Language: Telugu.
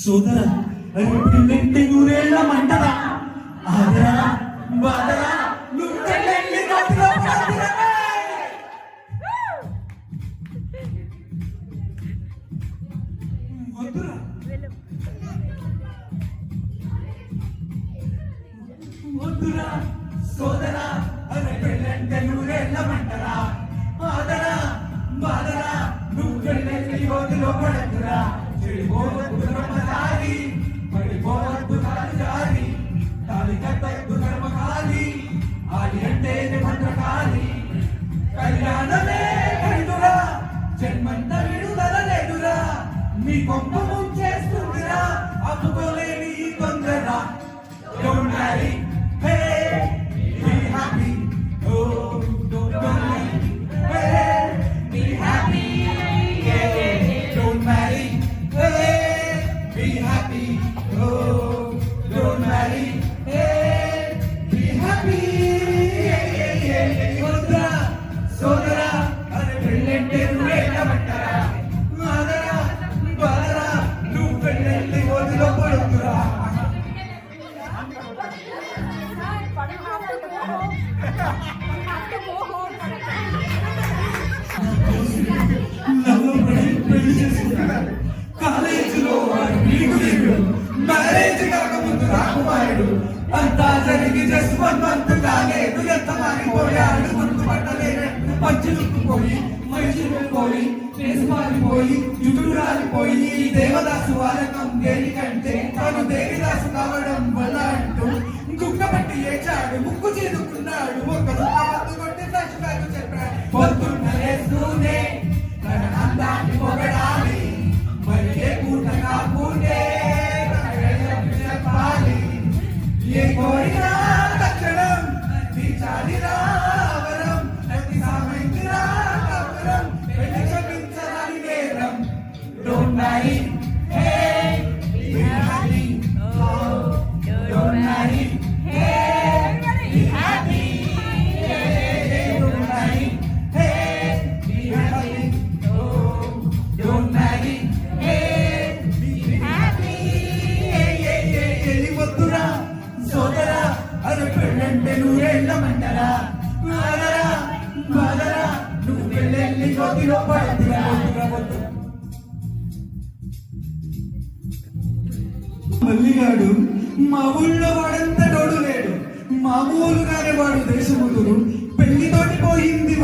సోదరా పెళ్ళంటే నూరేళ్ళ మంటరా ఆదరా బాదరా నువ్వు పెళ్ళంటే నోటిలో పడదురా. వద్దురా వద్దురా సోదరా అరే పెళ్ళంటే నూరేళ్ళ మంటరా ఆదరా బాదరా నువ్వు పెళ్ళంటే నోటిలో పడదురా. చెడిపోవద్దు కర్మచారి పడిపోవద్దు కాలి తాలి కట్టద్దు కర్మకాలి ఆది అంటే భద్రకాలి కళ్యాణమే కైదురా జన్మంత విడుదల లేదురా మీ కొంప ముంచేస్తుందిరా అప్పుకోలేని తొందర. Don't marry, hey, be happy, oh, don't marry, hey, be happy, yeah, don't marry. Be happy, oh, don't marry, hey, be happy, సోదరా సోదరా అరే పెళ్ళంటే నువ్వేళ్ళ మంటరా ఆదరా బాదరా నువ్వు పెళ్ళంటే ఒదిలో పడుతురా. పెళ్లి చేసుకుంటున్నారు కాలేజీలో వాడు నీకు మ్యారేజ్ కాకముందు రాకుమారుడు అంతా జరిగి జస్ట్ 1 month కాలేదు ఎంత మారిపోయాడు గుర్తుపట్టలేనట్టు పంచి దుక్కుపోయి మనిషి పోయి చేసి మారిపోయి జుట్టు రాలిపోయి దేవదాసు వారకం దేనికంటే తను దేవిదాసు కావడం వల్ల అంటూ గుక్క పట్టి ఏచాడు ముక్కు చేదుకున్నాడు ఒక కొట్టి ఫ్లాష్ బ్యాక్ చెప్పాడు. పొద్దున్న లేస్తూనే తన అందాన్ని పొగడాలి మరి ఏ పూట కాకుంటే చెప్పాలి ఏ కోరినా తక్షణం తీర్చాలి రావరం ప్రతి సామైంది రావరం పెళ్లి క్షమించాలి నేరం. Don't marry, hey, be happy, oh, don't marry, hey, be happy, hey, don't marry, hey, be happy, oh, don't marry, hey, be happy, వద్దురా సోదరా అరే పెళ్ళంటే నూరేళ్ళ మంటరా ఆదరా బాదరా నువ్వు పెళ్ళెళ్ళి గోతిలో పడుతురా. వద్దురా మల్లిగాడు మా ఊళ్ళో వాడంత తోడు లేడు మామూలుగానే వాడు దేశముదురు పెళ్లితోటి పోయింది.